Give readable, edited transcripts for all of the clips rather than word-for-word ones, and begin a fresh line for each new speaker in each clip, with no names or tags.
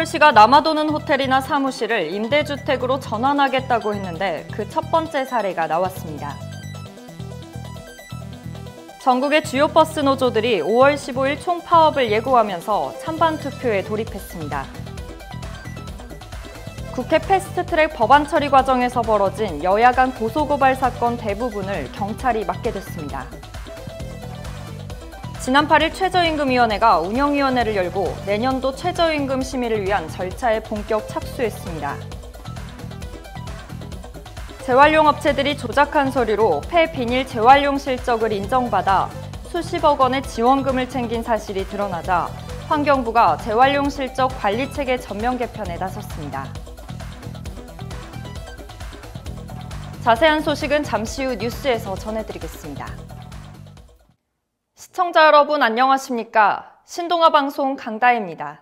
서울시가 남아도는 호텔이나 사무실을 임대주택으로 전환하겠다고 했는데 그 첫 번째 사례가 나왔습니다. 전국의 주요 버스 노조들이 5월 15일 총파업을 예고하면서 찬반 투표에 돌입했습니다. 국회 패스트트랙 법안 처리 과정에서 벌어진 여야 간 고소고발 사건 대부분을 경찰이 맡게 됐습니다. 지난 8일 최저임금위원회가 운영위원회를 열고 내년도 최저임금 심의를 위한 절차에 본격 착수했습니다. 재활용 업체들이 조작한 서류로 폐비닐 재활용 실적을 인정받아 수십억 원의 지원금을 챙긴 사실이 드러나자 환경부가 재활용 실적 관리체계 전면 개편에 나섰습니다. 자세한 소식은 잠시 후 뉴스에서 전해드리겠습니다. 시청자 여러분 안녕하십니까? 신동아 방송 강다혜입니다.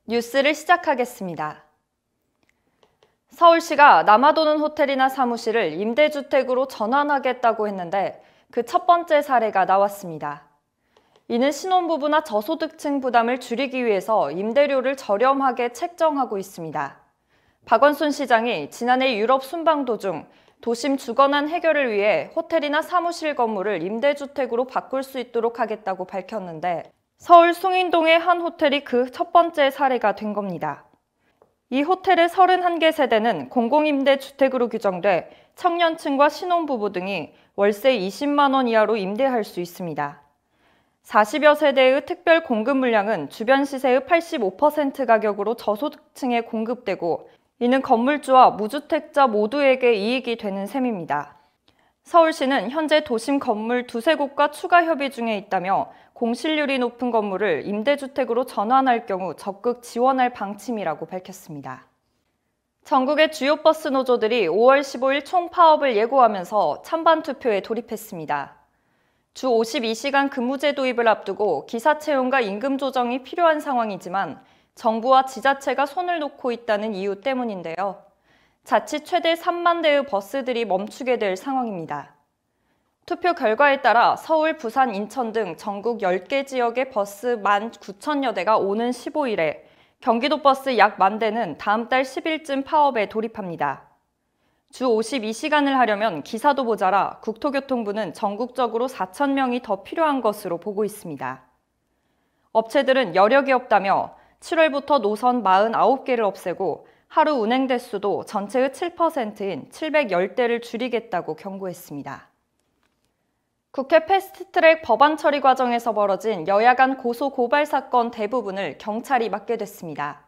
뉴스를 시작하겠습니다. 서울시가 남아도는 호텔이나 사무실을 임대주택으로 전환하겠다고 했는데 그 첫 번째 사례가 나왔습니다. 이는 신혼부부나 저소득층 부담을 줄이기 위해서 임대료를 저렴하게 책정하고 있습니다. 박원순 시장이 지난해 유럽 순방 도중 도심 주거난 해결을 위해 호텔이나 사무실 건물을 임대주택으로 바꿀 수 있도록 하겠다고 밝혔는데 서울 숭인동의 한 호텔이 그 첫 번째 사례가 된 겁니다. 이 호텔의 31개 세대는 공공임대주택으로 규정돼 청년층과 신혼부부 등이 월세 20만 원 이하로 임대할 수 있습니다. 40여 세대의 특별 공급 물량은 주변 시세의 85% 가격으로 저소득층에 공급되고 이는 건물주와 무주택자 모두에게 이익이 되는 셈입니다. 서울시는 현재 도심 건물 두세 곳과 추가 협의 중에 있다며 공실률이 높은 건물을 임대주택으로 전환할 경우 적극 지원할 방침이라고 밝혔습니다. 전국의 주요 버스 노조들이 5월 15일 총파업을 예고하면서 찬반 투표에 돌입했습니다. 주 52시간 근무제 도입을 앞두고 기사 채용과 임금 조정이 필요한 상황이지만 정부와 지자체가 손을 놓고 있다는 이유 때문인데요. 자칫 최대 3만 대의 버스들이 멈추게 될 상황입니다. 투표 결과에 따라 서울, 부산, 인천 등 전국 10개 지역의 버스 19,000여 대가 오는 15일에 경기도 버스 약 10,000대는 다음 달 10일쯤 파업에 돌입합니다. 주 52시간을 하려면 기사도 모자라 국토교통부는 전국적으로 4,000명이 더 필요한 것으로 보고 있습니다. 업체들은 여력이 없다며 7월부터 노선 49개를 없애고 하루 운행 대수도 전체의 7%인 710대를 줄이겠다고 경고했습니다. 국회 패스트트랙 법안 처리 과정에서 벌어진 여야 간 고소 고발 사건 대부분을 경찰이 맡게 됐습니다.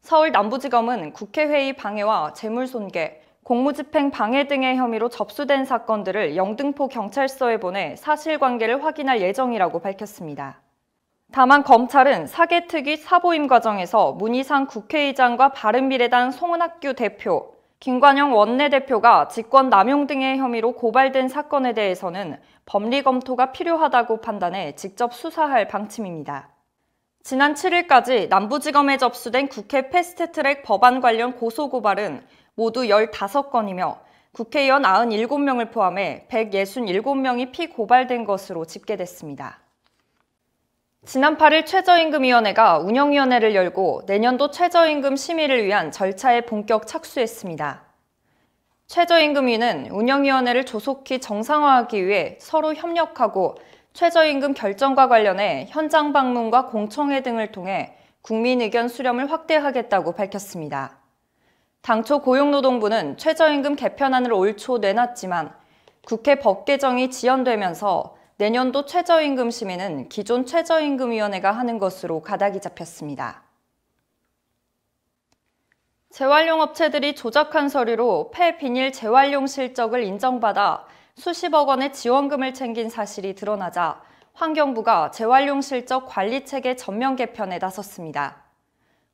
서울 남부지검은 국회회의 방해와 재물손괴, 공무집행 방해 등의 혐의로 접수된 사건들을 영등포 경찰서에 보내 사실관계를 확인할 예정이라고 밝혔습니다. 다만 검찰은 사개특위 사보임 과정에서 문희상 국회의장과 바른미래당 송은학규 대표, 김관영 원내대표가 직권 남용 등의 혐의로 고발된 사건에 대해서는 법리 검토가 필요하다고 판단해 직접 수사할 방침입니다. 지난 7일까지 남부지검에 접수된 국회 패스트트랙 법안 관련 고소고발은 모두 15건이며 국회의원 97명을 포함해 167명이 피고발된 것으로 집계됐습니다. 지난 8일 최저임금위원회가 운영위원회를 열고 내년도 최저임금 심의를 위한 절차에 본격 착수했습니다. 최저임금위는 운영위원회를 조속히 정상화하기 위해 서로 협력하고 최저임금 결정과 관련해 현장 방문과 공청회 등을 통해 국민 의견 수렴을 확대하겠다고 밝혔습니다. 당초 고용노동부는 최저임금 개편안을 올 초 내놨지만 국회 법 개정이 지연되면서 내년도 최저임금 심의는 기존 최저임금위원회가 하는 것으로 가닥이 잡혔습니다. 재활용 업체들이 조작한 서류로 폐비닐 재활용 실적을 인정받아 수십억 원의 지원금을 챙긴 사실이 드러나자 환경부가 재활용 실적 관리체계 전면 개편에 나섰습니다.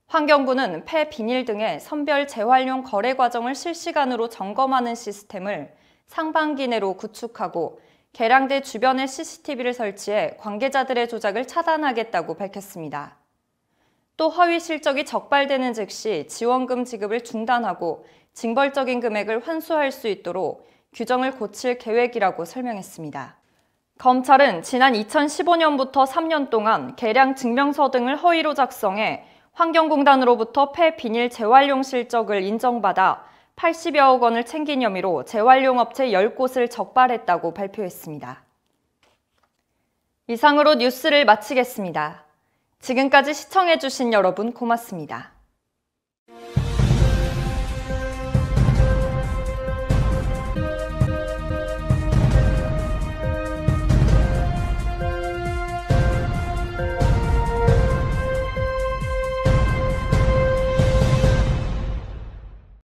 환경부는 폐비닐 등의 선별 재활용 거래 과정을 실시간으로 점검하는 시스템을 상반기 내로 구축하고 계량대 주변에 CCTV를 설치해 관계자들의 조작을 차단하겠다고 밝혔습니다. 또 허위 실적이 적발되는 즉시 지원금 지급을 중단하고 징벌적인 금액을 환수할 수 있도록 규정을 고칠 계획이라고 설명했습니다. 검찰은 지난 2015년부터 3년 동안 계량 증명서 등을 허위로 작성해 환경공단으로부터 폐비닐 재활용 실적을 인정받아 80여억 원을 챙긴 혐의로 재활용 업체 10곳을 적발했다고 발표했습니다. 이상으로 뉴스를 마치겠습니다. 지금까지 시청해주신 여러분 고맙습니다.